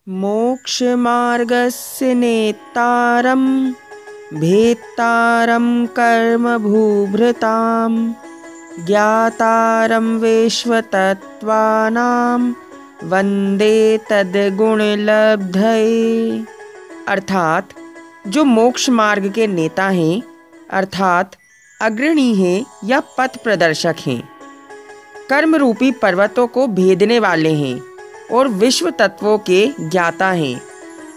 मोक्षमार्गस्य नेतारं भेत्तारं कर्मभूभृतां ज्ञातारं विश्वतत्त्वानां वंदे तद्गुणलब्धये। अर्थात जो मोक्ष मार्ग के नेता हैं, अर्थात अग्रणी हैं या पथ प्रदर्शक हैं, कर्म रूपी पर्वतों को भेदने वाले हैं और विश्व तत्वों के ज्ञाता हैं,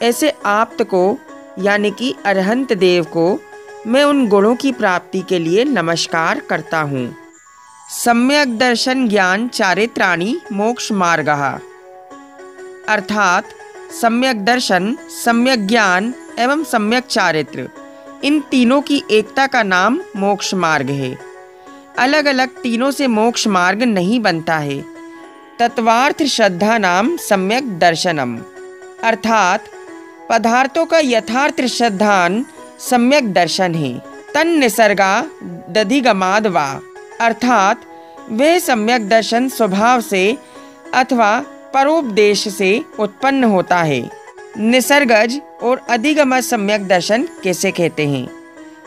ऐसे आप्त को यानी कि अरहंत देव को मैं उन गुणों की प्राप्ति के लिए नमस्कार करता हूँ। सम्यक दर्शन ज्ञान चारित्राणि मोक्ष मार्गः। अर्थात सम्यक दर्शन, सम्यक ज्ञान एवं सम्यक चारित्र, इन तीनों की एकता का नाम मोक्ष मार्ग है। अलग अलग तीनों से मोक्ष मार्ग नहीं बनता है। तत्वार्थ श्रद्धा नाम सम्यक दर्शनम। अर्थात पदार्थों का यथार्थ श्रद्धान सम्यक दर्शन है। तन निसर्गा दधिगमाद वा। अर्थात वह सम्यक दर्शन स्वभाव से अथवा परोपदेश से उत्पन्न होता है। निसर्गज और अधिगम सम्यक दर्शन कैसे कहते हैं?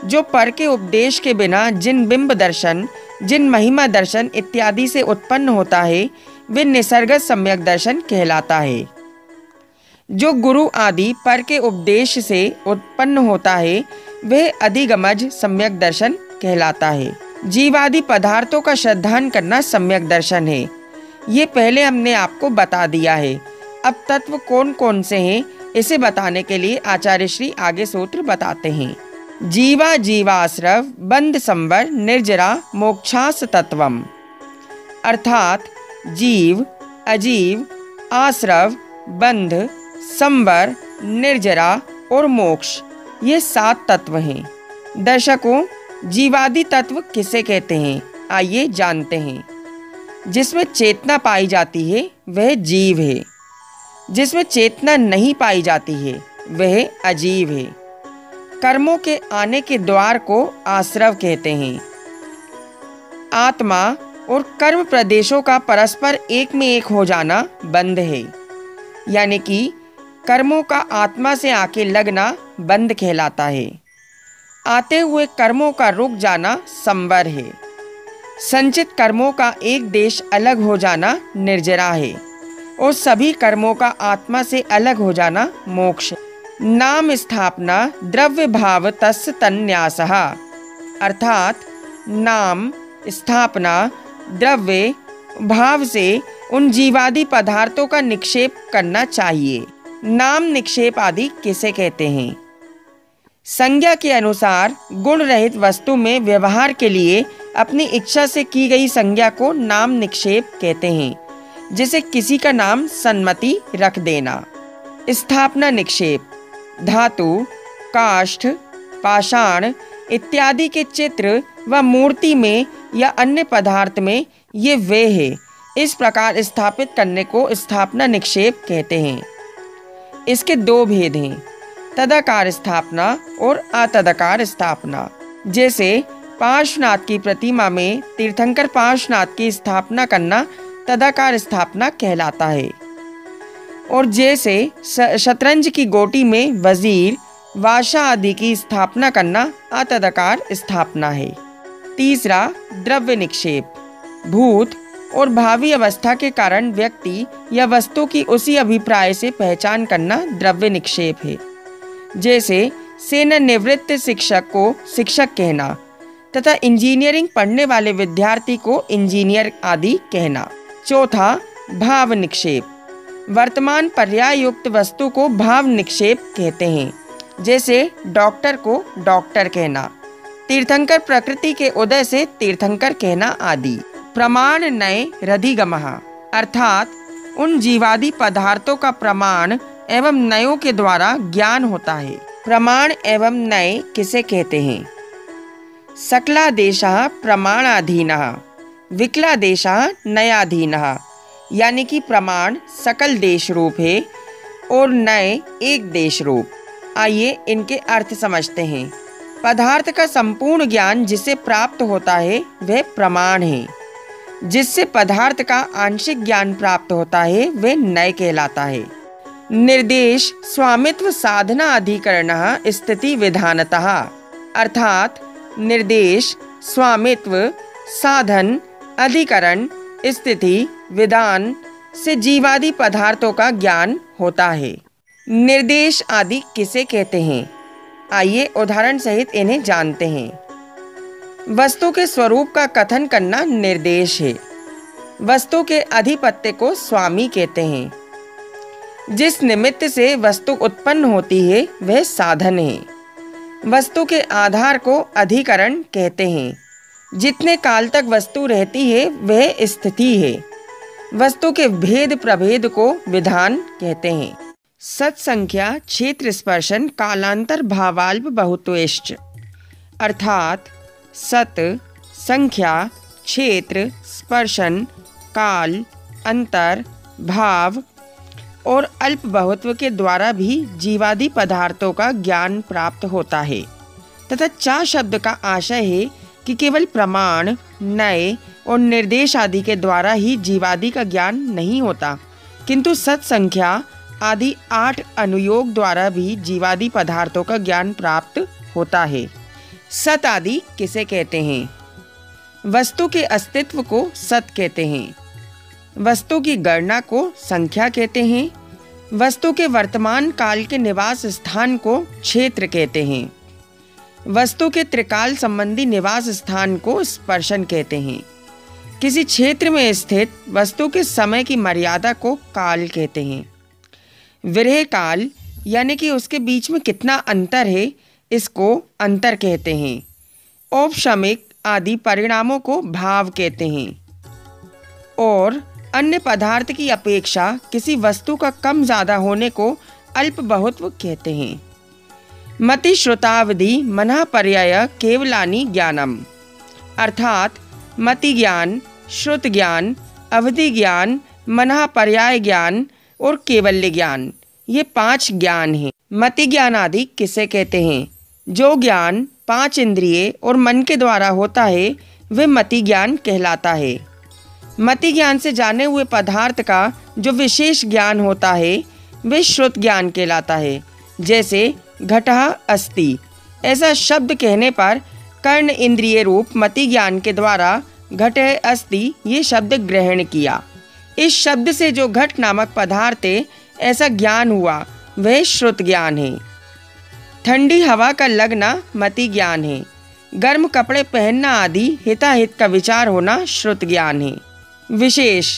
जो पर के उपदेश के बिना जिन बिंब दर्शन, जिन महिमा दर्शन इत्यादि से उत्पन्न होता है, वे निसर्गज सम्यक दर्शन कहलाता है। जो गुरु आदि पर के उपदेश से उत्पन्न होता है, वह अधिगमज सम्यक दर्शन कहलाता है। जीवादि पदार्थों का श्रद्धान करना सम्यक दर्शन है। ये पहले हमने आपको बता दिया है। अब तत्व कौन कौन से हैं, इसे बताने के लिए आचार्य श्री आगे सूत्र बताते हैं। जीवा जीवाश्रव बंध संवर निर्जरा मोक्षास तत्वम। अर्थात जीव, अजीव, आश्रव, बंध, संवर, निर्जरा और मोक्ष, ये 7 तत्व हैं। दर्शकों, जीवादि तत्व किसे कहते हैं, आइए जानते हैं। जिसमें चेतना पाई जाती है वह जीव है। जिसमें चेतना नहीं पाई जाती है वह अजीव है। कर्मों के आने के द्वार को आश्रव कहते हैं। आत्मा और कर्म प्रदेशों का परस्पर एक में एक हो जाना बंध है, यानी कि कर्मों का आत्मा से आके लगना बंध कहलाता है। आते हुए कर्मों का रुक जाना संवर है। संचित कर्मों का एक देश अलग हो जाना निर्जरा है और सभी कर्मों का आत्मा से अलग हो जाना मोक्ष। नाम स्थापना द्रव्य भाव तस्य तन्यासः। अर्थात नाम स्थापना द्रव्य भाव से उन जीवादि पदार्थों का निक्षेप करना चाहिए। नाम निक्षेप आदि किसे कहते हैं? संज्ञा के अनुसार गुण रहित वस्तु में व्यवहार के लिए अपनी इच्छा से की गई संज्ञा को नाम निक्षेप कहते हैं। जैसे किसी का नाम सन्मति रख देना। स्थापना निक्षेप धातु, काष्ठ, पाषाण इत्यादि के चित्र व मूर्ति में या अन्य पदार्थ में ये वे है। इस प्रकार स्थापित करने को स्थापना निक्षेप कहते हैं। इसके 2 भेद हैं, तदाकार स्थापना और अतदाकार स्थापना। जैसे पार्श्वनाथ की प्रतिमा में तीर्थंकर पार्श्वनाथ की स्थापना करना तदाकार स्थापना कहलाता है। और जैसे शतरंज की गोटी में वजीर, वाशा आदि की स्थापना करना अतदाकार स्थापना है। तीसरा द्रव्य निक्षेप। भूत और भावी अवस्था के कारण व्यक्ति या वस्तु की उसी अभिप्राय से पहचान करना द्रव्य निक्षेप है। जैसे सेवानिवृत्त शिक्षक को शिक्षक कहना तथा इंजीनियरिंग पढ़ने वाले विद्यार्थी को इंजीनियर आदि कहना। चौथा भाव निक्षेप। वर्तमान पर्याय युक्त वस्तु को भाव निक्षेप कहते हैं। जैसे डॉक्टर को डॉक्टर कहना, तीर्थंकर प्रकृति के उदय से तीर्थंकर कहना आदि। प्रमाण नय रधिगमः। अर्थात उन जीवादि पदार्थों का प्रमाण एवं नयों के द्वारा ज्ञान होता है। प्रमाण एवं नय किसे कहते हैं? सकलादेशः प्रमाणाधीनः, विकलादेशः नयाधीनः। यानी कि प्रमाण सकल देश रूप है और नय एक देश रूप। आइए इनके अर्थ समझते हैं। पदार्थ का संपूर्ण ज्ञान जिसे प्राप्त होता है वह प्रमाण है। जिससे पदार्थ का आंशिक ज्ञान प्राप्त होता है वह नय कहलाता है। निर्देश स्वामित्व साधना अधिकरणः स्थिति विधानतः, अर्थात निर्देश स्वामित्व साधन अधिकरण स्थिति विधान से जीवादि पदार्थों का ज्ञान होता है। निर्देश आदि किसे कहते हैं? आइए उदाहरण सहित इन्हें जानते हैं। वस्तु के स्वरूप का कथन करना निर्देश है। वस्तु के अधिपत्य को स्वामी कहते हैं। जिस निमित्त से वस्तु उत्पन्न होती है वह साधन है। वस्तु के आधार को अधिकरण कहते हैं। जितने काल तक वस्तु रहती है वह स्थिति है। वस्तु के भेद प्रभेद को विधान कहते हैं। सत संख्या क्षेत्र स्पर्शन कालांतर भावाल्प बहुत्वेश्च, अर्थात सत संख्या क्षेत्र स्पर्शन काल अंतर भाव और अल्प बहुत्व के द्वारा भी जीवादि पदार्थों का ज्ञान प्राप्त होता है तथा चा शब्द का आशय है कि केवल प्रमाण नय और निर्देश आदि के द्वारा ही जीवादि का ज्ञान नहीं होता, किंतु सत संख्या आदि 8 अनुयोग द्वारा भी जीवादि पदार्थों का ज्ञान प्राप्त होता है। सत आदि किसे कहते हैं? वस्तु के अस्तित्व को सत कहते हैं। वस्तु की गणना को संख्या कहते हैं। वस्तु के वर्तमान काल के निवास स्थान को क्षेत्र कहते हैं। वस्तु के त्रिकाल संबंधी निवास स्थान को स्पर्शन कहते हैं। किसी क्षेत्र में स्थित वस्तु के समय की मर्यादा को काल कहते हैं। विरह काल यानी कि उसके बीच में कितना अंतर है, इसको अंतर कहते हैं। औपशमिक आदि परिणामों को भाव कहते हैं और अन्य पदार्थ की अपेक्षा किसी वस्तु का कम ज़्यादा होने को अल्प बहुत्व कहते हैं। मति श्रुतावधि मनः पर्याय केवलानि ज्ञानम, अर्थात मति ज्ञान, श्रुत ज्ञान, अवधि ज्ञान, मनः पर्याय ज्ञान और केवल्य ज्ञान, ये 5 ज्ञान हैं। मति ज्ञान आदि किसे कहते हैं? जो ज्ञान 5 इंद्रिय और मन के द्वारा होता है वह मति ज्ञान कहलाता है। मति ज्ञान से जाने हुए पदार्थ का जो विशेष ज्ञान होता है वह श्रुत ज्ञान कहलाता है। जैसे घटः अस्ति, ऐसा शब्द कहने पर कर्ण इंद्रिय रूप मति ज्ञान के द्वारा घटः अस्ति ये शब्द ग्रहण किया। इस शब्द से जो घट नामक पदार्थ है ऐसा ज्ञान हुआ वह श्रुत ज्ञान है। ठंडी हवा का लगना मति ज्ञान है। गर्म कपड़े पहनना आदि हिताहित का विचार होना श्रुत ज्ञान है। विशेष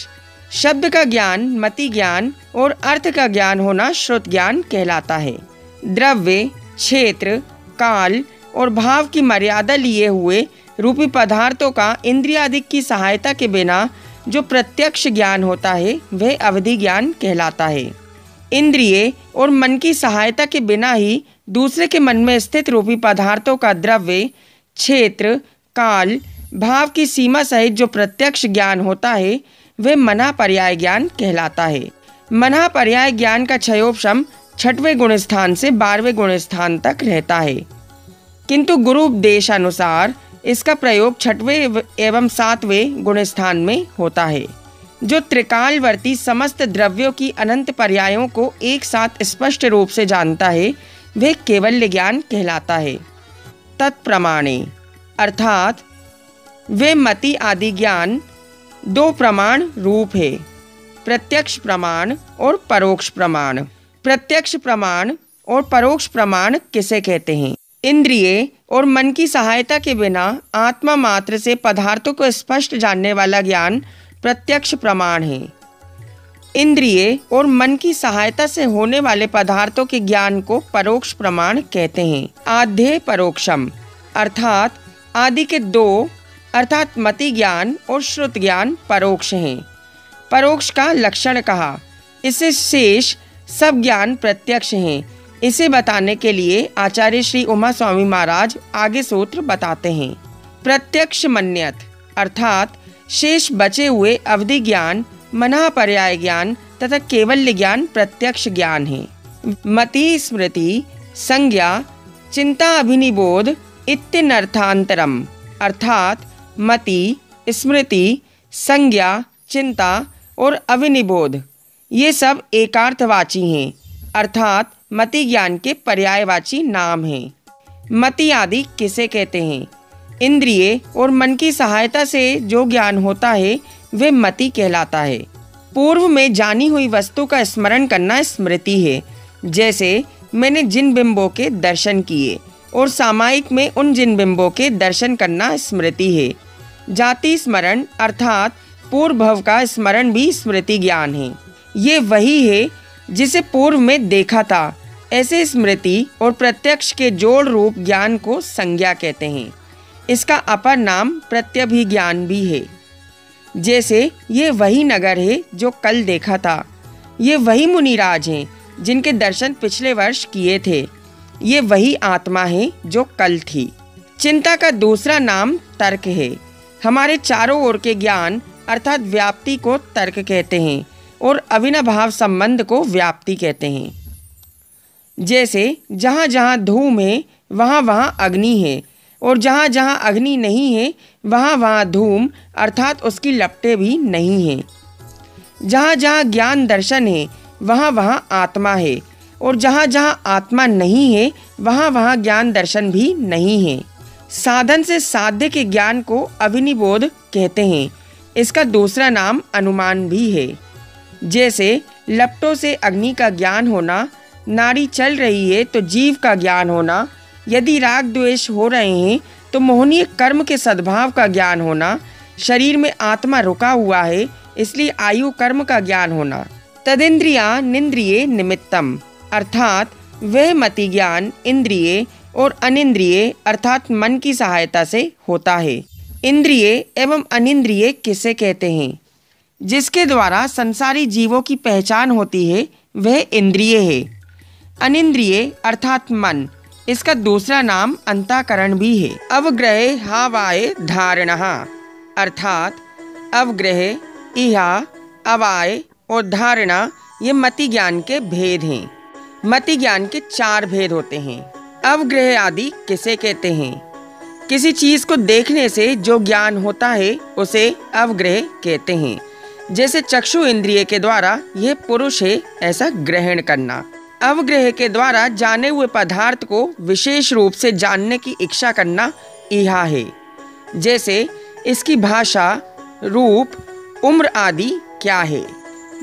शब्द का ज्ञान मति ज्ञान और अर्थ का ज्ञान होना श्रुत ज्ञान कहलाता है। द्रव्य, क्षेत्र, काल और भाव की मर्यादा लिए हुए रूपी पदार्थों का इंद्रियादि की सहायता के बिना जो प्रत्यक्ष ज्ञान होता है वह अवधि ज्ञान कहलाता है। इंद्रिय और मन की सहायता के बिना ही दूसरे के मन में स्थित रूपी पदार्थों का द्रव्य, क्षेत्र, काल, भाव की सीमा सहित जो प्रत्यक्ष ज्ञान होता है वह मनः पर्याय ज्ञान कहलाता है। मनः पर्याय ज्ञान का क्षयोपशम 6वें गुणस्थान से 12वें गुणस्थान तक रहता है, किंतु गुरु उपदेशानुसार इसका प्रयोग 6वें एवं 7वें गुणस्थान में होता है। जो त्रिकालवर्ती समस्त द्रव्यों की अनंत पर्यायों को एक साथ स्पष्ट रूप से जानता है वह केवल्य ज्ञान कहलाता है। तत्प्रमाणे, अर्थात वे मति आदि ज्ञान 2 प्रमाण रूप है, प्रत्यक्ष प्रमाण और परोक्ष प्रमाण। प्रत्यक्ष प्रमाण और परोक्ष प्रमाण किसे कहते हैं? इंद्रिय और मन की सहायता के बिना आत्मा मात्र से पदार्थों को स्पष्ट जानने वाला ज्ञान प्रत्यक्ष प्रमाण है। इंद्रिय और मन की सहायता से होने वाले पदार्थों के ज्ञान को परोक्ष प्रमाण कहते हैं। आद्य परोक्षम, अर्थात आदि के 2 अर्थात मति ज्ञान और श्रुत ज्ञान परोक्ष हैं। परोक्ष का लक्षण कहा। इससे शेष सब ज्ञान प्रत्यक्ष हैं। इसे बताने के लिए आचार्य श्री उमा स्वामी महाराज आगे सूत्र बताते हैं। प्रत्यक्ष मन्यत, अर्थात शेष बचे हुए अवधि ज्ञान, मनः पर्याय ज्ञान तथा केवल्य ज्ञान प्रत्यक्ष ज्ञान है। मति स्मृति संज्ञा चिंता अभिनिबोध इत्यनर्थांतरम, अर्थात मति स्मृति संज्ञा चिंता और अभिनिबोध ये सब एकार्थवाची हैं, अर्थात मति ज्ञान के पर्यायवाची नाम हैं। मति आदि किसे कहते हैं? इंद्रिय और मन की सहायता से जो ज्ञान होता है वे मति कहलाता है। पूर्व में जानी हुई वस्तु का स्मरण करना स्मृति है। जैसे मैंने जिन बिंबों के दर्शन किए, और सामायिक में उन जिन बिंबों के दर्शन करना स्मृति है। जाति स्मरण अर्थात पूर्व भव का स्मरण भी स्मृति ज्ञान है। ये वही है जिसे पूर्व में देखा था। ऐसे स्मृति और प्रत्यक्ष के जोड़ रूप ज्ञान को संज्ञा कहते हैं। इसका अपर नाम प्रत्यभिज्ञान भी है। जैसे ये वही नगर है जो कल देखा था, ये वही मुनिराज हैं जिनके दर्शन पिछले वर्ष किए थे, ये वही आत्मा है जो कल थी। चिंता का दूसरा नाम तर्क है। हमारे चारों ओर के ज्ञान अर्थात व्याप्ति को तर्क कहते हैं और अविनाभाव संबंध को व्याप्ति कहते हैं। जैसे जहाँ जहाँ धूम है वहाँ वहाँ अग्नि है, और जहाँ जहाँ अग्नि नहीं है वहाँ वहाँ धूम अर्थात उसकी लपटें भी नहीं हैं। जहाँ जहाँ ज्ञान दर्शन है वहाँ वहाँ आत्मा है, और जहाँ जहाँ आत्मा नहीं है वहाँ वहाँ ज्ञान दर्शन भी नहीं है। साधन से साध्य के ज्ञान को अभिनिबोध कहते हैं। इसका दूसरा नाम अनुमान भी है। जैसे लपटों से अग्नि का ज्ञान होना, नाड़ी चल रही है तो जीव का ज्ञान होना, यदि राग द्वेष हो रहे हैं तो मोहनीय कर्म के सद्भाव का ज्ञान होना, शरीर में आत्मा रुका हुआ है इसलिए आयु कर्म का ज्ञान होना। तदिंद्रिया निंद्रिये निमित्तम अर्थात वह मति ज्ञान इंद्रिय और अनिंद्रिय अर्थात मन की सहायता से होता है। इंद्रिय एवं अनिंद्रिय किसे कहते हैं? जिसके द्वारा संसारी जीवों की पहचान होती है वह इंद्रिय है। अनिंद्रिय अर्थात मन, इसका दूसरा नाम अंतःकरण भी है। अवग्रह हावाय धारणः अर्थात अवग्रह, इहा, अवाय और धारणा ये मति ज्ञान के भेद हैं। मति ज्ञान के 4 भेद होते हैं। अवग्रह आदि किसे कहते हैं? किसी चीज को देखने से जो ज्ञान होता है उसे अवग्रह कहते हैं। जैसे चक्षु इंद्रिय के द्वारा यह पुरुष है ऐसा ग्रहण करना। अवग्रह के द्वारा जाने हुए पदार्थ को विशेष रूप से जानने की इच्छा करना इहा है। जैसे इसकी भाषा, रूप, उम्र आदि क्या है।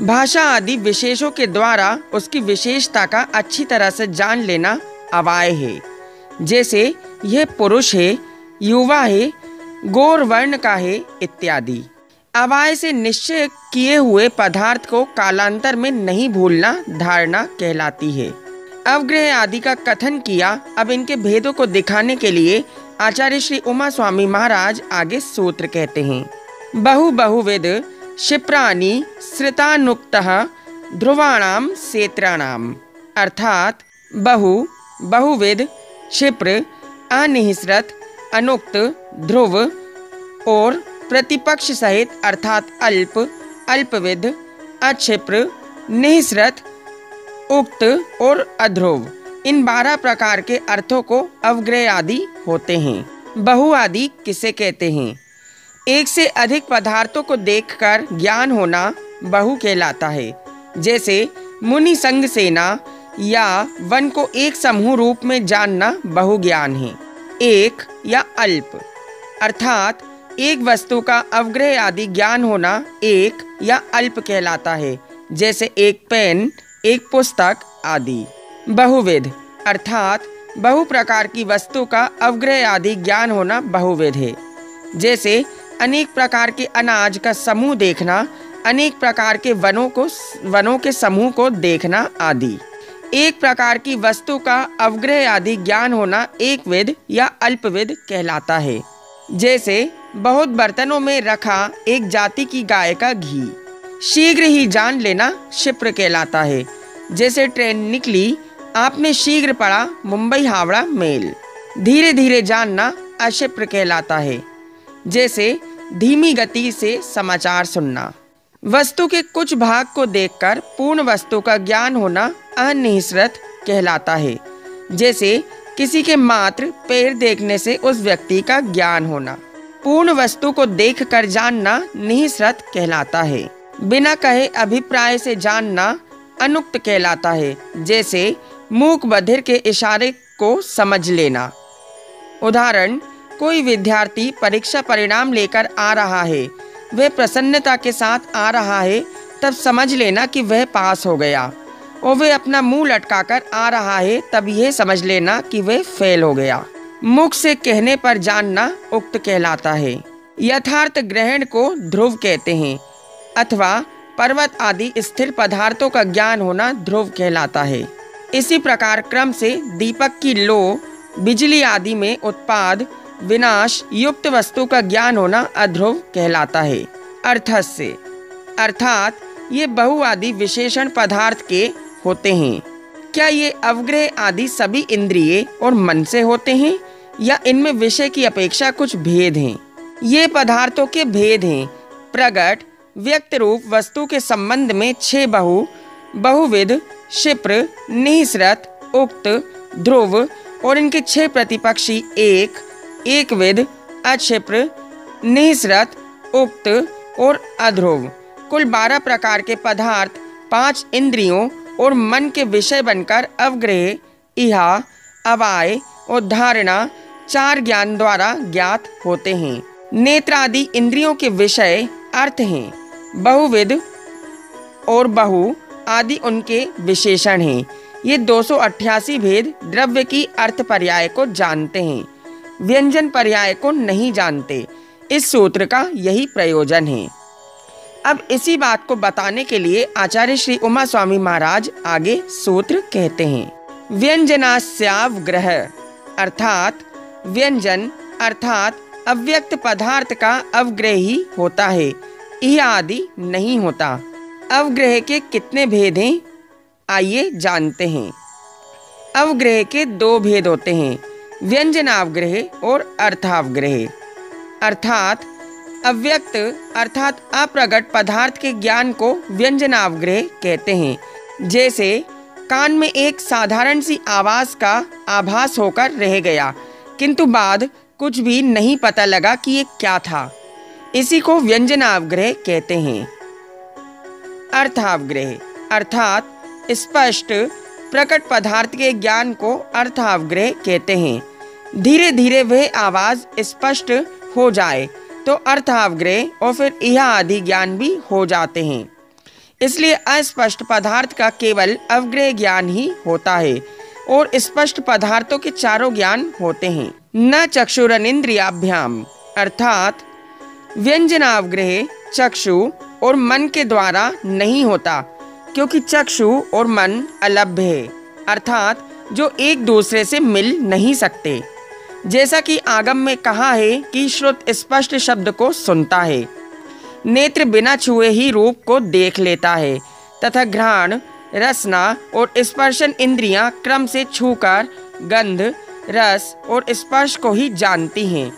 भाषा आदि विशेषों के द्वारा उसकी विशेषता का अच्छी तरह से जान लेना अवाय है। जैसे यह पुरुष है, युवा है, गौर वर्ण का है इत्यादि। अवाय से निश्चय किए हुए पदार्थ को कालांतर में नहीं भूलना धारणा कहलाती है। अवग्रह आदि का कथन किया। अब इनके भेदों को दिखाने के लिए आचार्य श्री उमा स्वामी महाराज आगे सूत्र कहते हैं। बहु बहुविध क्षिप्राणि श्रितानुक्तः ध्रुवाणाम सेत्राणाम अर्थात बहु बहुविध, क्षिप्र, अनिःसृत, अनुक्त, ध्रुव और प्रतिपक्ष सहित अर्थात अल्प, अल्पविध, अक्षिप्र, निःसृत, उक्त और अध्रुव, इन 12 प्रकार के अर्थों को अवग्रह आदि होते हैं। बहु आदि किसे कहते हैं? एक से अधिक पदार्थों को देखकर ज्ञान होना बहु कहलाता है। जैसे मुनि संग सेना या वन को एक समूह रूप में जानना बहु ज्ञान है। एक या अल्प अर्थात एक वस्तु का अवग्रह आदि ज्ञान होना एक या अल्प कहलाता है। जैसे एक पेन, एक पुस्तक आदि। बहुविध अर्थात बहु प्रकार की वस्तु का अवग्रह आदि ज्ञान होना बहुविध है। जैसे अनेक प्रकार के अनाज का समूह देखना, अनेक प्रकार के वनों के समूह को देखना आदि। एक प्रकार की वस्तु का अवग्रह आदि ज्ञान होना एक विध या अल्पविध कहलाता है। जैसे बहुत बर्तनों में रखा एक जाति की गाय का घी शीघ्र ही जान लेना क्षिप्र कहलाता है। जैसे ट्रेन निकली, आपने शीघ्र पड़ा मुंबई हावड़ा मेल, धीरे धीरे जानना अक्षिप्र कहलाता है। जैसे धीमी गति से समाचार सुनना। वस्तु के कुछ भाग को देखकर पूर्ण वस्तु का ज्ञान होना अनिःसृत कहलाता है। जैसे किसी के मात्र पैर देखने से उस व्यक्ति का ज्ञान होना। पूर्ण वस्तु को देखकर जानना निःसृत कहलाता है। बिना कहे अभिप्राय से जानना अनुक्त कहलाता है, जैसे मूक बधिर के इशारे को समझ लेना। उदाहरण, कोई विद्यार्थी परीक्षा परिणाम लेकर आ रहा है, वह प्रसन्नता के साथ आ रहा है, तब समझ लेना कि वह पास हो गया, और वह अपना मुंह लटकाकर आ रहा है, तब यह समझ लेना कि वह फेल हो गया। मुख से कहने पर जानना उक्त कहलाता है। यथार्थ ग्रहण को ध्रुव कहते हैं, अथवा पर्वत आदि स्थिर पदार्थों का ज्ञान होना ध्रुव कहलाता है। इसी प्रकार क्रम से दीपक की लो, बिजली आदि में उत्पाद विनाश युक्त वस्तु का ज्ञान होना अध्रुव कहलाता है। अर्थस्य, अर्थात ये बहु आदि विशेषण पदार्थ के होते हैं। क्या ये अवग्रह आदि सभी इंद्रिय और मन से होते हैं, या इनमें विषय की अपेक्षा कुछ भेद हैं? ये पदार्थों के भेद हैं। प्रगट व्यक्त रूप वस्तु के संबंध में 6 बहुविध, क्षिप्र, निःसृत, उक्त, ध्रुव और इनके 6 प्रतिपक्षी एकविध, अक्षिप्र, निःसृत, उक्त और अध्रुव, कुल 12 प्रकार के पदार्थ 5 इंद्रियों और मन के विषय बनकर अवग्रह, इहा, अवाय और धारणा 4 ज्ञान द्वारा ज्ञात होते हैं। नेत्र आदि इंद्रियों के विषय अर्थ हैं। बहुविध और बहु आदि उनके विशेषण हैं। ये 288 भेद द्रव्य की अर्थ पर्याय को जानते हैं, व्यंजन पर्याय को नहीं जानते। इस सूत्र का यही प्रयोजन है। अब इसी बात को बताने के लिए आचार्य श्री उमा स्वामी महाराज आगे सूत्र कहते हैं। व्यंजनास्यावग्रह, अर्थात व्यंजन अर्थात अव्यक्त पदार्थ का अवग्रह ही होता है, यह आदि नहीं होता। अवग्रह के कितने भेद हैं, आइए जानते हैं। अवग्रह के 2 भेद होते हैं, व्यंजनावग्रह और अर्थावग्रह। अर्थात अव्यक्त अर्थात अप्रगट पदार्थ के ज्ञान को व्यंजनावग्रह कहते हैं। जैसे कान में एक साधारण सी आवाज का आभास होकर रह गया, किंतु बाद कुछ भी नहीं पता लगा कि ये क्या था, इसी को व्यंजनावग्रह कहते हैं। अर्थावग्रह अर्थात स्पष्ट प्रकट पदार्थ के ज्ञान को अर्थावग्रह कहते हैं। धीरे धीरे वह आवाज स्पष्ट हो जाए तो अर्थावग्रह और फिर यह आदि ज्ञान भी हो जाते हैं। इसलिए अस्पष्ट पदार्थ का केवल अवग्रह ज्ञान ही होता है और स्पष्ट पदार्थों के 4 ज्ञान होते हैं। न चक्षुरनिंद्रियाभ्याम, अर्थात व्यंजनावग्रह चक्षु और मन के द्वारा नहीं होता, क्योंकि चक्षु और मन अलभ्य है, अर्थात जो एक दूसरे से मिल नहीं सकते। जैसा कि आगम में कहा है कि श्रुत स्पष्ट शब्द को सुनता है, नेत्र बिना छुए ही रूप को देख लेता है, तथा घ्राण, रसना और स्पर्शन इंद्रियां क्रम से छूकर गंध, रस और स्पर्श को ही जानती हैं।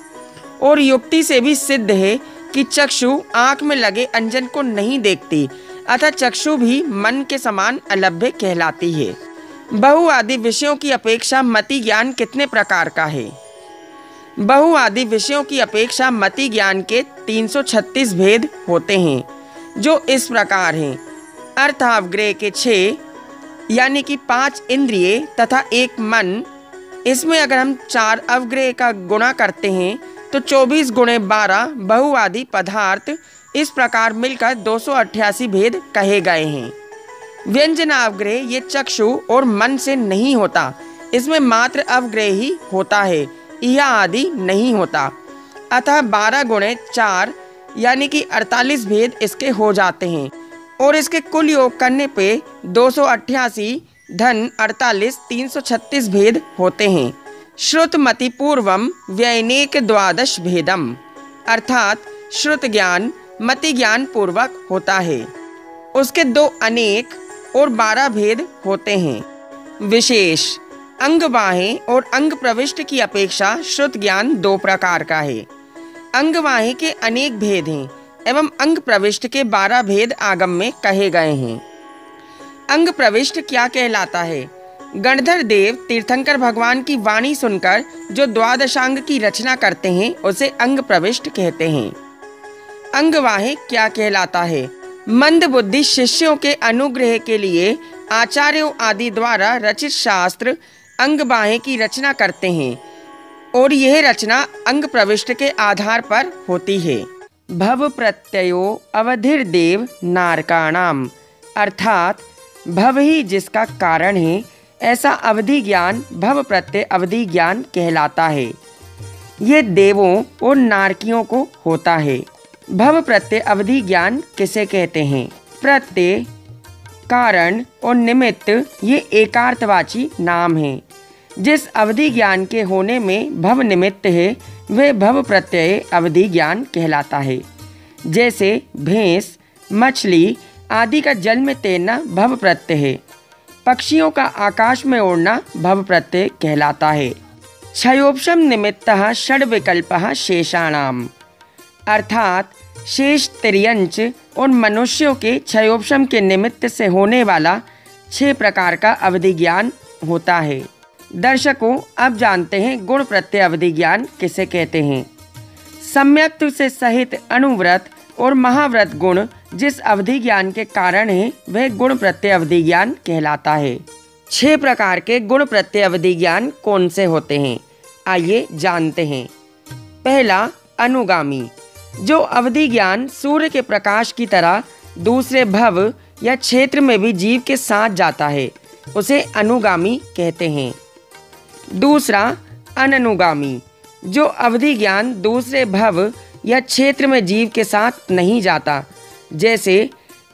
और युक्ति से भी सिद्ध है कि चक्षु आँख में लगे अंजन को नहीं देखती, अतः चक्षु भी मन के समान अलभ्य कहलाती है। बहु आदि विषयों की अपेक्षा मति ज्ञान कितने प्रकार का है? बहु आदि विषयों की अपेक्षा मति ज्ञान के 336 भेद होते हैं, जो इस प्रकार हैं। अर्थावग्रह के 6 यानी कि 5 इंद्रिय तथा 1 मन, इसमें अगर हम 4 अवग्रह का गुणा करते हैं तो 24 गुणे 12 बहु आदि पदार्थ इस प्रकार मिलकर 288 भेद कहे गए हैं। व्यंजनावग्रह ये चक्षु और मन से नहीं होता, इसमें मात्र अवग्रह ही होता है, यह आदि नहीं होता। अतः 12 गुणे 4 यानी कि 48 भेद इसके हो जाते हैं और इसके कुल योग करने पे 288 धन 48 336 भेद होते हैं। श्रुतमति पूर्वम व्यनेक 12 भेदम, अर्थात श्रुत ज्ञान मति ज्ञान पूर्वक होता है, उसके 2 अनेक और 12 भेद होते हैं। विशेष अंगवाहे और अंग प्रविष्ट की अपेक्षा श्रुत ज्ञान 2 प्रकार का है। अंगवाहे के अनेक भेद हैं एवं अंग प्रविष्ट के 12 भेद आगम में कहे गए हैं। अंग प्रविष्ट क्या कहलाता है? गणधर देव तीर्थंकर भगवान की वाणी सुनकर जो द्वादशांग की रचना करते हैं उसे अंग प्रविष्ट कहते हैं। अंगवाहे क्या कहलाता है? मंदबुद्धि शिष्यों के अनुग्रह के लिए आचार्यों आदि द्वारा रचित शास्त्र अंगबाहें की रचना करते हैं और यह रचना अंग प्रविष्ट के आधार पर होती है। भव प्रत्ययो अवधिर्देव नारकाणाम, अर्थात भव ही जिसका कारण है, ऐसा अवधि ज्ञान भव प्रत्यय अवधि ज्ञान कहलाता है। ये देवों और नारकियों को होता है। भव प्रत्यय अवधि ज्ञान किसे कहते हैं? प्रत्यय, कारण और निमित्त ये एकार्थवाची नाम हैं। जिस अवधि ज्ञान के होने में भव निमित्त है वह भव प्रत्यय अवधि ज्ञान कहलाता है। जैसे भैंस, मछली आदि का जल में तैरना भव प्रत्यय है। पक्षियों का आकाश में उड़ना भव प्रत्यय कहलाता है। क्षयोपशम निमित्तः षड विकल्पः शेषाणाम, अर्थात शेष तिर्यंच और मनुष्यों के क्षयोपशम के निमित्त से होने वाला 6 प्रकार का अवधि ज्ञान होता है। दर्शकों, अब जानते हैं गुण प्रत्यय अवधि ज्ञान किसे कहते हैं। सम्यक्त्व से सहित अनुव्रत और महाव्रत गुण जिस अवधि ज्ञान के कारण है वह गुण प्रत्यय अवधि ज्ञान कहलाता है। 6 प्रकार के गुण प्रत्यय अवधि ज्ञान कौन से होते हैं, आइए जानते हैं। पहला, अनुगामी। जो अवधि ज्ञान सूर्य के प्रकाश की तरह दूसरे भव या क्षेत्र में भी जीव के साथ जाता है उसे अनुगामी कहते हैं। दूसरा, अननुगामी। जो अवधि ज्ञान दूसरे भव या क्षेत्र में जीव के साथ नहीं जाता, जैसे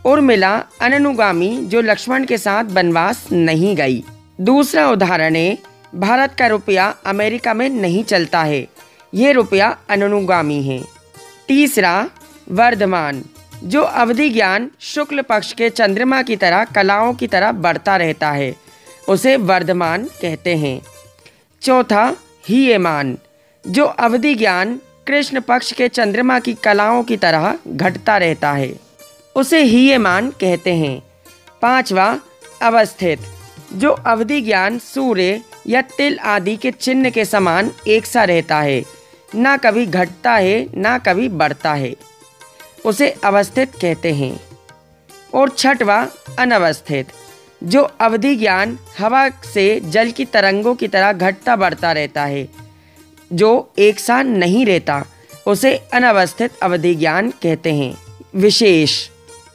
उर्मिला अननुगामी जो लक्ष्मण के साथ वनवास नहीं गई। दूसरा उदाहरण है, भारत का रुपया अमेरिका में नहीं चलता है, ये रुपया अननुगामी है। तीसरा, वर्धमान। जो अवधि ज्ञान शुक्ल पक्ष के चंद्रमा की तरह कलाओं की तरह बढ़ता रहता है उसे वर्धमान कहते हैं। चौथा, हीयमान। जो अवधि ज्ञान कृष्ण पक्ष के चंद्रमा की कलाओं की तरह घटता रहता है उसे हीयमान कहते हैं। पांचवा, अवस्थित। जो अवधि ज्ञान सूर्य या तिल आदि के चिन्ह के समान एक सा रहता है, ना कभी घटता है ना कभी बढ़ता है, उसे अवस्थित कहते हैं। और छठवा, अनवस्थित। जो अवधि ज्ञान हवा से जल की तरंगों की तरह घटता बढ़ता रहता है, जो एक सा नहीं रहता, उसे अनवस्थित अवधि ज्ञान कहते हैं। विशेष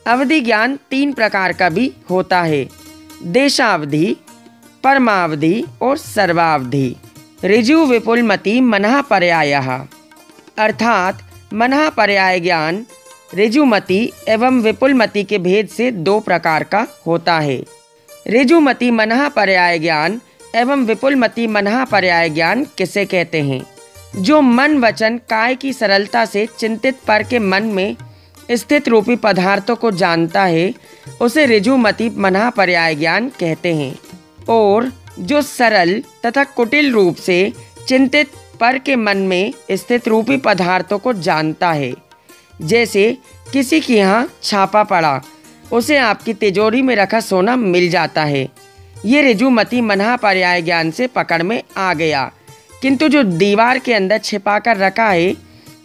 अवधि ज्ञान 3 प्रकार का भी होता है, देशावधि, परमावधि और सर्वावधि। ऋजु विपुलमति मनः पर्यायः, अर्थात मनः पर्याय ज्ञान ऋजुमति एवं विपुलमति के भेद से 2 प्रकार का होता है। ऋजुमति मनः पर्याय ज्ञान एवं विपुलमति मनः पर्याय ज्ञान किसे कहते हैं? जो मन वचन काय की सरलता से चिंतित पर के मन में स्थित रूपी पदार्थों को जानता है उसे ऋजुमति मनः पर्याय ज्ञान कहते हैं। और जो सरल तथा कुटिल रूप से चिंतित पर के मन में स्थित रूपी पदार्थों को जानता है, जैसे किसी के यहाँ छापा पड़ा, उसे आपकी तिजोरी में रखा सोना मिल जाता है, ये ऋजुमति मनः पर्याय ज्ञान से पकड़ में आ गया। किंतु जो दीवार के अंदर छिपा कर रखा है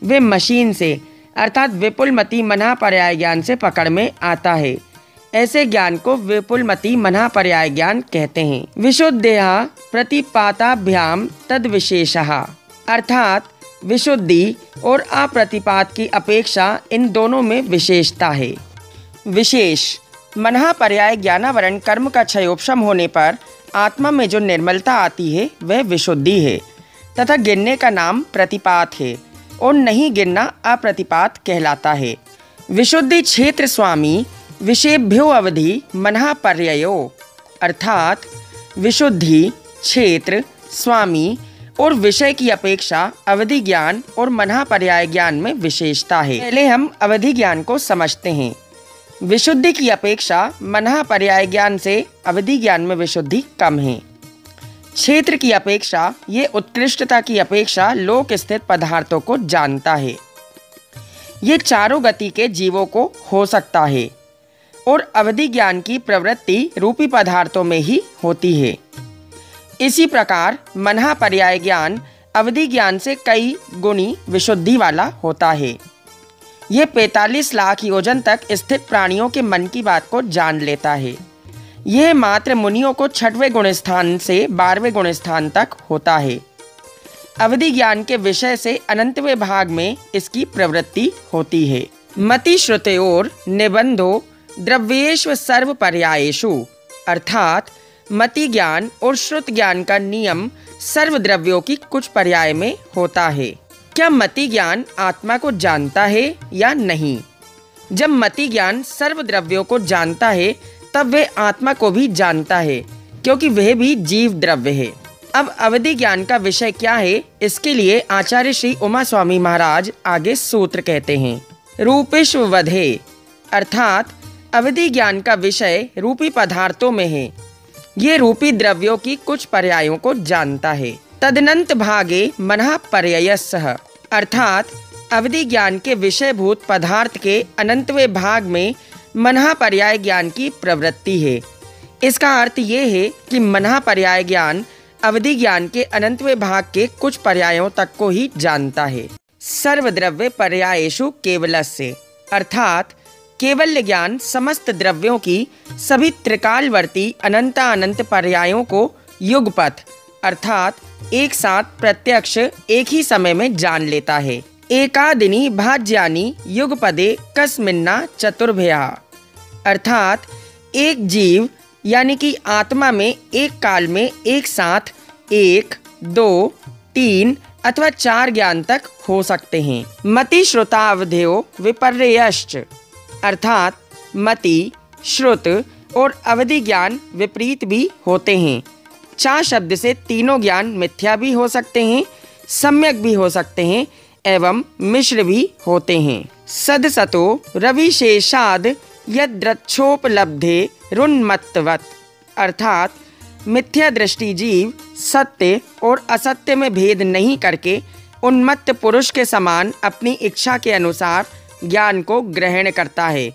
वे मशीन से अर्थात विपुलमति मनः पर्याय ज्ञान से पकड़ में आता है। ऐसे ज्ञान को विपुलमति मनः पर्याय ज्ञान कहते हैं। विशुद्धेः प्रतिपाताभ्याम तद विशेषः, अर्थात विशुद्धि और अप्रतिपात की अपेक्षा इन दोनों में विशेषता है। विशेष मनः पर्याय ज्ञानावरण कर्म का क्षयोपशम होने पर आत्मा में जो निर्मलता आती है वह विशुद्धि है तथा गिरने का नाम प्रतिपात है और नहीं गिरना अप्रतिपात कहलाता है। विशुद्धि क्षेत्र स्वामी विषयभ्यो अवधि मनः पर्ययो, अर्थात विशुद्धि क्षेत्र स्वामी और विषय की अपेक्षा अवधि ज्ञान और मनः पर्याय ज्ञान में विशेषता है। पहले हम अवधि ज्ञान को समझते हैं। विशुद्धि की अपेक्षा मनः पर्याय ज्ञान से अवधि ज्ञान में विशुद्धि कम है। क्षेत्र की अपेक्षा ये उत्कृष्टता की अपेक्षा लोक स्थित पदार्थों को जानता है। ये चारों गति के जीवों को हो सकता है और अवधि ज्ञान की प्रवृत्ति रूपी पदार्थों में ही होती है। इसी प्रकार मनः पर्याय ज्ञान अवधि ज्ञान से कई गुणी विशुद्धि वाला होता है। ये 45 लाख योजन तक स्थित प्राणियों के मन की बात को जान लेता है। यह मात्र मुनियों को 6वें गुण स्थान से 12वें गुण स्थान तक होता है। अवधि ज्ञान के विषय से अनंतवें भाग में इसकी प्रवृत्ति होती है। मति श्रुतयोर निबंधो द्रव्येषु सर्व पर्यायेषु, अर्थात मति ज्ञान और श्रुत ज्ञान का नियम सर्व द्रव्यों की कुछ पर्याय में होता है। क्या मति ज्ञान आत्मा को जानता है या नहीं? जब मति ज्ञान सर्व द्रव्यों को जानता है तब वह आत्मा को भी जानता है, क्योंकि वह भी जीव द्रव्य है। अब अवधि ज्ञान का विषय क्या है, इसके लिए आचार्य श्री उमा स्वामी महाराज आगे सूत्र कहते हैं। रूपेषु वधे, अर्थात अवधि ज्ञान का विषय रूपी पदार्थों में है। ये रूपी द्रव्यों की कुछ पर्यायों को जानता है। तदनंत भागे मनः पर्ययस्सह, अर्थात अवधि ज्ञान के विषयभूत पदार्थ के अनंतवें भाग में मनः पर्याय ज्ञान की प्रवृत्ति है। इसका अर्थ ये है कि मनः पर्याय ज्ञान अवधि ज्ञान के अनंतवें भाग के कुछ पर्यायों तक को ही जानता है। सर्वद्रव्य पर्यायेषु केवलस्य, अर्थात केवल्य ज्ञान समस्त द्रव्यों की सभी त्रिकालवर्ती अनंत पर्यायों को युगपथ, अर्थात एक साथ प्रत्यक्ष एक ही समय में जान लेता है। एकादिनी भाज्यानि युगपदे कस्मिन्ना चतुर्भ्यः, अर्थात एक जीव यानी कि आत्मा में एक काल में एक साथ 1, 2, 3 अथवा 4 ज्ञान तक हो सकते हैं। मति श्रुतावधयो विपर्ययश्च, अर्थात मति, श्रुत और अवधि ज्ञान विपरीत भी होते हैं। चा शब्द से तीनों ज्ञान मिथ्या भी हो सकते हैं, सम्यक भी हो सकते हैं एवं मिश्र भी होते हैं। सदसतो रविशेषाद यद्रक्षोपलब्धे रुन्मत्तवत्, अर्थात मिथ्या दृष्टि जीव सत्य और असत्य में भेद नहीं करके उन्मत्त पुरुष के समान अपनी इच्छा के अनुसार ज्ञान को ग्रहण करता है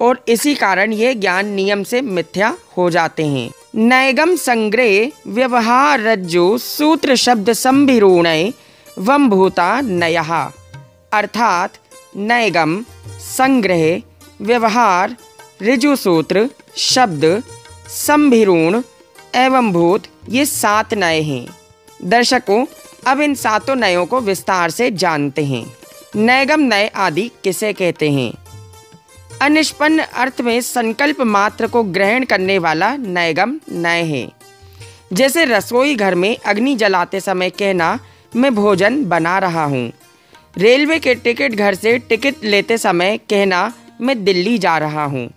और इसी कारण ये ज्ञान नियम से मिथ्या हो जाते हैं। नैगम संग्रह व्यवहार रज्जु सूत्र शब्द संभिरूणय वम भूता नयः, अर्थात नैगम, संग्रह, व्यवहार, ऋजु सूत्र, शब्द, संभिरूण एवं भूत, ये 7 नय हैं। दर्शकों, अब इन 7 नयों को विस्तार से जानते हैं। नैगम नय आदि किसे कहते हैं? अनिष्पन्न अर्थ में संकल्प मात्र को ग्रहण करने वाला नैगम नय है। जैसे रसोई घर में अग्नि जलाते समय कहना मैं भोजन बना रहा हूँ। रेलवे के टिकट घर से टिकट लेते समय कहना मैं दिल्ली जा रहा हूँ।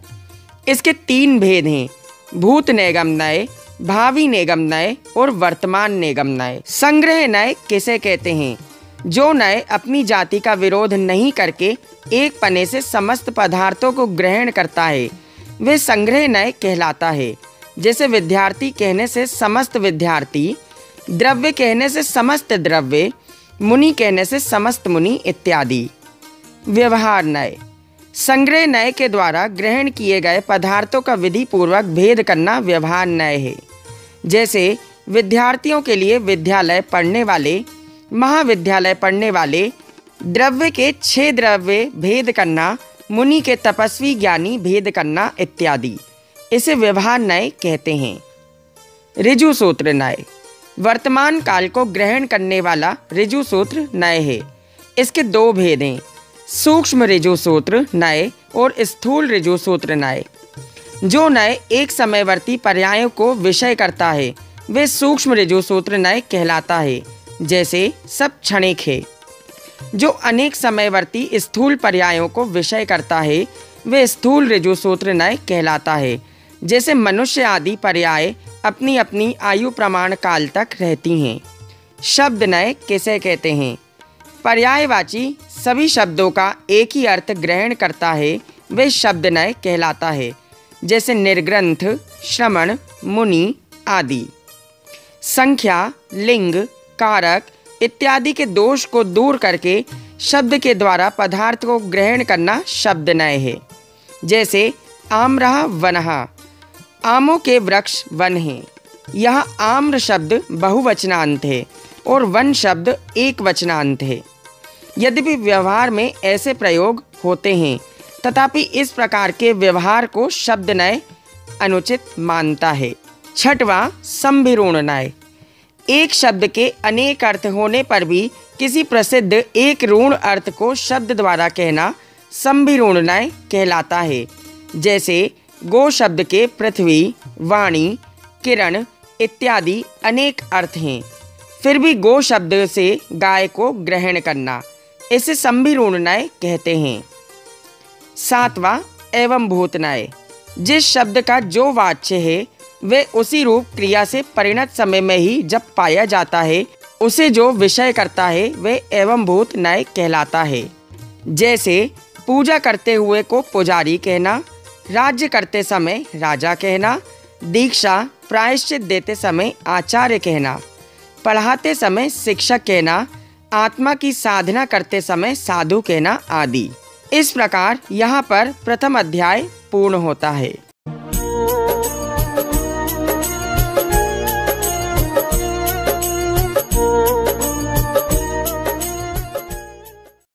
इसके 3 भेद हैं: भूत नैगम नय, भावी नैगम नय और वर्तमान नैगम नय। संग्रह नय किसे कहते हैं? जो नय अपनी जाति का विरोध नहीं करके एक पने से समस्त पदार्थों को ग्रहण करता है, वे संग्रह नय कहलाता है। जैसे विद्यार्थी कहने से समस्त विद्यार्थी, द्रव्य कहने से समस्त द्रव्य, मुनि कहने से समस्त मुनि इत्यादि। व्यवहार नय, संग्रह नय के द्वारा ग्रहण किए गए पदार्थों का विधि पूर्वक भेद करना व्यवहार नय है। जैसे विद्यार्थियों के लिए विद्यालय पढ़ने वाले, महाविद्यालय पढ़ने वाले, द्रव्य के 6 द्रव्य भेद करना, मुनि के तपस्वी ज्ञानी भेद करना इत्यादि, इसे व्यवहार नय कहते हैं। ऋजु सूत्र नय, वर्तमान काल को ग्रहण करने वाला ऋजु सूत्र नय है। इसके 2 भेद हैं: सूक्ष्म ऋजु सूत्र नय और स्थूल ऋजु सूत्र नय। जो नय एक समयवर्ती पर्यायों को विषय करता है वे सूक्ष्म ऋजु सूत्र नय कहलाता है। जैसे सब क्षणिक है। जो अनेक समयवर्ती स्थूल पर्यायों को विषय करता है वे स्थूल ऋजु सूत्र नय कहलाता है। जैसे मनुष्य आदि पर्याय अपनी अपनी आयु प्रमाण काल तक रहती हैं। शब्द नय किसे कहते हैं? पर्यायवाची सभी शब्दों का एक ही अर्थ ग्रहण करता है, वे शब्द नय कहलाता है। जैसे निर्ग्रंथ, श्रमण, मुनि आदि। संख्या, लिंग, कारक इत्यादि के दोष को दूर करके शब्द के द्वारा पदार्थ को ग्रहण करना शब्द नय है। जैसे आम्रः वनः, आमों के वृक्ष वन हैं। यह आम्र शब्द बहुवचनांत है और वन शब्द एक वचनांत है। यद्यपि व्यवहार में ऐसे प्रयोग होते हैं, तथापि इस प्रकार के व्यवहार को शब्द नय अनुचित मानता है। छठवां, संभिरूण न्याय। एक शब्द के अनेक अर्थ होने पर भी किसी प्रसिद्ध एक ऋण अर्थ को शब्द द्वारा कहना संभिरूण न्याय कहलाता है। जैसे गो शब्द के पृथ्वी, वाणी, किरण इत्यादि अनेक अर्थ हैं, फिर भी गो शब्द से गाय को ग्रहण करना, इसे संभिरूण न्याय कहते हैं। सातवां, एवं भूत न्याय। जिस शब्द का जो वाच्य है वह उसी रूप क्रिया से परिणत समय में ही जब पाया जाता है, उसे जो विषय करता है वह एवं भूत न्याय कहलाता है। जैसे पूजा करते हुए को पुजारी कहना, राज्य करते समय राजा कहना, दीक्षा प्रायश्चित देते समय आचार्य कहना, पढ़ाते समय शिक्षक कहना, आत्मा की साधना करते समय साधु कहना आदि। इस प्रकार यहाँ पर प्रथम अध्याय पूर्ण होता है।